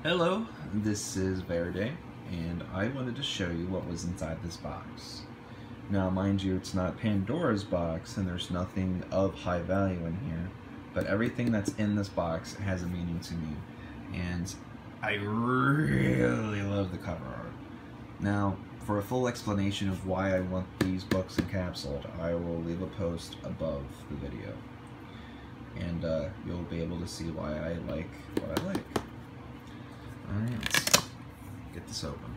Hello, this is Verde, and I wanted to show you what was inside this box. Now, mind you, it's not Pandora's box, and there's nothing of high value in here, but everything that's in this box has a meaning to me, and I really love the cover art. Now, for a full explanation of why I want these books encapsulated, I will leave a post above the video, and you'll be able to see why I like what I like. Alright, let's get this open.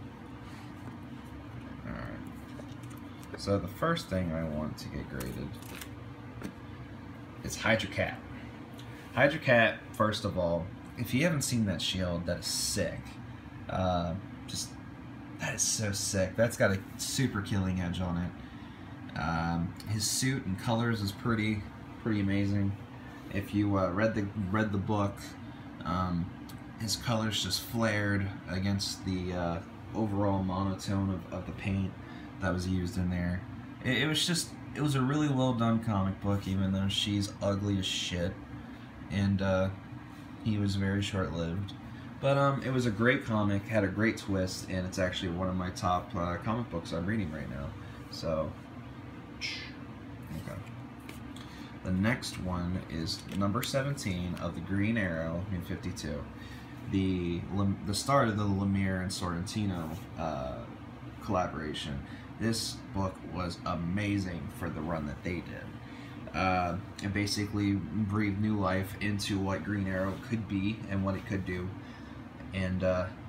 Alright. So the first thing I want to get graded is Hydra Cat. Hydra Cat, first of all, if you haven't seen that shield, that is sick. That is so sick. That's got a super killing edge on it. His suit and colors is pretty amazing. If you read the book, his colors just flared against the overall monotone of the paint that was used in there. It was a really well done comic book, even though she's ugly as shit, and he was very short-lived. But it was a great comic, had a great twist, and it's actually one of my top comic books I'm reading right now. So, okay. The next one is number 17 of the Green Arrow in 52. The start of the Lemire and Sorrentino collaboration. This book was amazing for the run that they did. It basically breathed new life into what Green Arrow could be and what it could do, and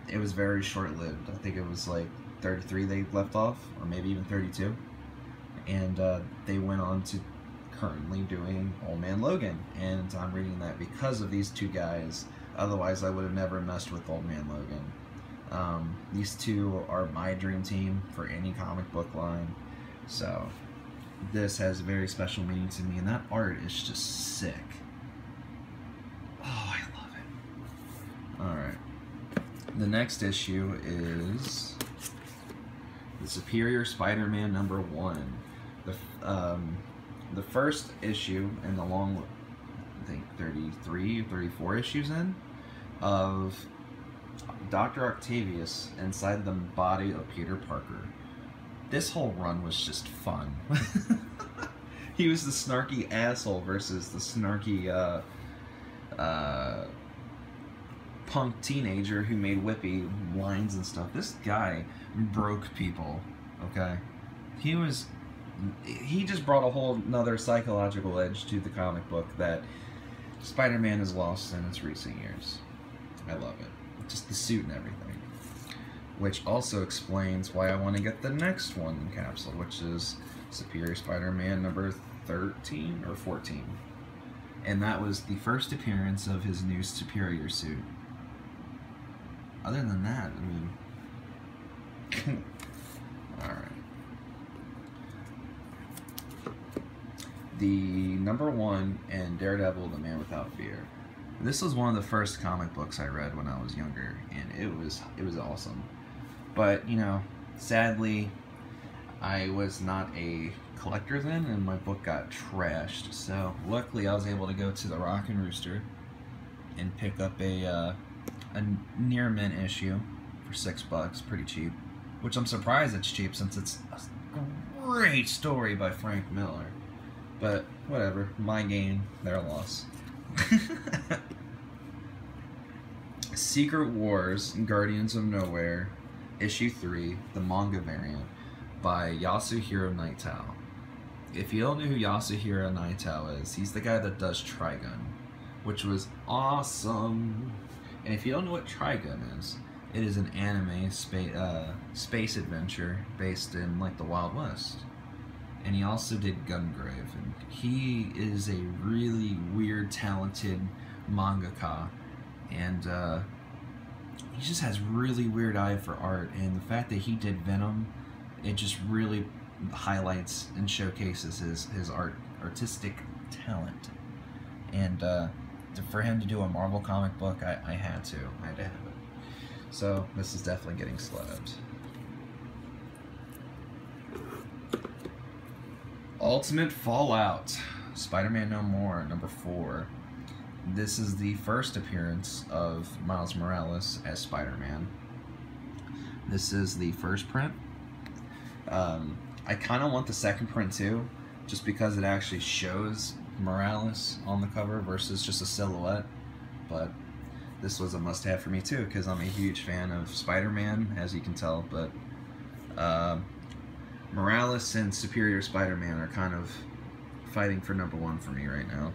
it was very short-lived. I think it was like 33 they left off, or maybe even 32, and they went on to currently doing Old Man Logan, and I'm reading that because of these two guys. Otherwise, I would have never messed with Old Man Logan. These two are my dream team for any comic book line. So, this has a very special meaning to me, and that art is just sick. Oh, I love it. Alright. The next issue is the Superior Spider-Man #1. The first issue in the long, I think 33 or 34 issues in, of Dr. Octavius inside the body of Peter Parker. This whole run was just fun. He was the snarky asshole versus the snarky punk teenager who made whippy lines and stuff. This guy broke people, okay? He just brought a whole nother psychological edge to the comic book that Spider-Man has lost in its recent years. I love it. Just the suit and everything. Which also explains why I want to get the next one in capsule, which is Superior Spider-Man number 13 or 14. And that was the first appearance of his new Superior suit. Other than that, I mean... Alright. The #1 in Daredevil, The Man Without Fear. This was one of the first comic books I read when I was younger, and it was awesome. But, you know, sadly, I was not a collector then, and my book got trashed. So, luckily, I was able to go to the Rock and Rooster and pick up a near mint issue for $6, pretty cheap. Which I'm surprised it's cheap, since it's a great story by Frank Miller. But, whatever. My gain, their loss. Secret Wars, Guardians of Nowhere, Issue 3, the manga variant, by Yasuhiro Naitao. If you don't know who Yasuhiro Naitao is, he's the guy that does Trigun, which was awesome. And if you don't know what Trigun is, it is an anime space adventure based in, like, the Wild West. And he also did Gungrave, and he is a really weird, talented mangaka, and he just has really weird eye for art, and the fact that he did Venom, it just really highlights and showcases his artistic talent. And for him to do a Marvel comic book, I had to have it. So this is definitely getting slabbed. Ultimate Fallout, Spider-Man No More, #4. this is the first appearance of Miles Morales as Spider-Man. This is the first print. I kind of want the second print too, just because it actually shows Morales on the cover versus just a silhouette. But this was a must-have for me too, because I'm a huge fan of Spider-Man, as you can tell. But Morales and Superior Spider-Man are kind of fighting for #1 for me right now.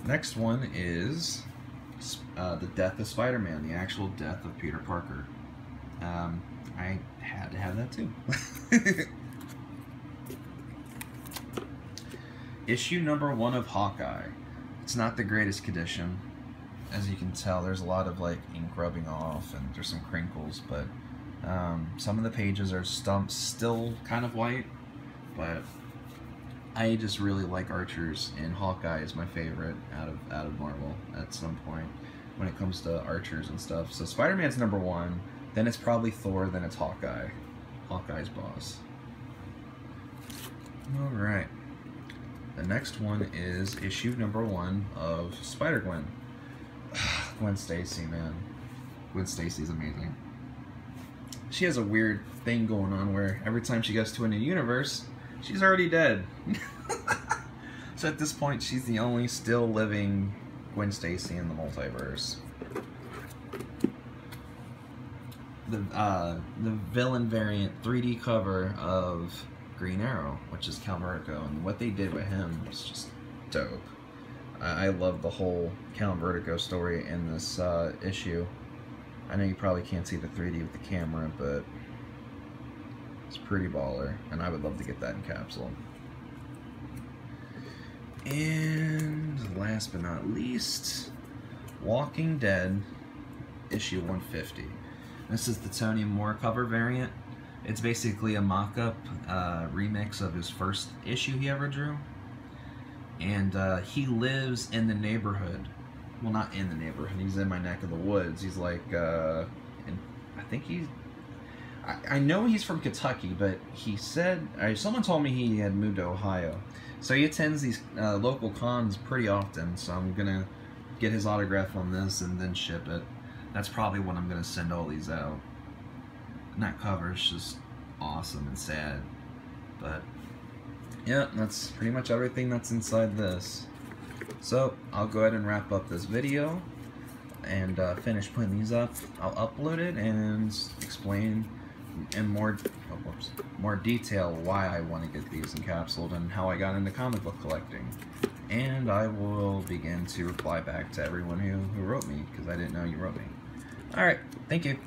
Next one is the death of Spider-Man, the actual death of Peter Parker. I had to have that too. Issue #1 of Hawkeye. It's not the greatest condition. As you can tell, there's a lot of like ink rubbing off and there's some crinkles, but some of the pages are still kind of white, but I just really like Archers, and Hawkeye is my favorite out of Marvel at some point when it comes to Archers and stuff. So Spider-Man's #1, then it's probably Thor, then it's Hawkeye. Hawkeye's boss. Alright. The next one is issue #1 of Spider-Gwen. Gwen Stacy, man. Gwen Stacy's amazing. She has a weird thing going on where every time she goes to a new universe, she's already dead. So at this point, she's the only still living Gwen Stacy in the multiverse. The villain variant 3D cover of Green Arrow, which is Count Vertigo, and what they did with him was just dope. I love the whole Count Vertigo story in this issue. I know you probably can't see the 3D with the camera, but it's pretty baller, and I would love to get that in capsule. And last but not least, Walking Dead, issue 150. This is the Tony Moore cover variant. It's basically a mock-up remix of his first issue he ever drew. And he lives in the neighborhood. Well, not in the neighborhood. He's in my neck of the woods. He's like, I think he's... I know he's from Kentucky, but he said... someone told me he had moved to Ohio. So he attends these local cons pretty often, so I'm going to get his autograph on this and then ship it. That's probably when I'm going to send all these out. And that cover is just awesome and sad. But, yeah, that's pretty much everything that's inside this. So, I'll go ahead and wrap up this video and finish putting these up. I'll upload it and explain in more detail why I want to get these encapsulated and how I got into comic book collecting. And I will begin to reply back to everyone who wrote me, because I didn't know you wrote me. Alright, thank you.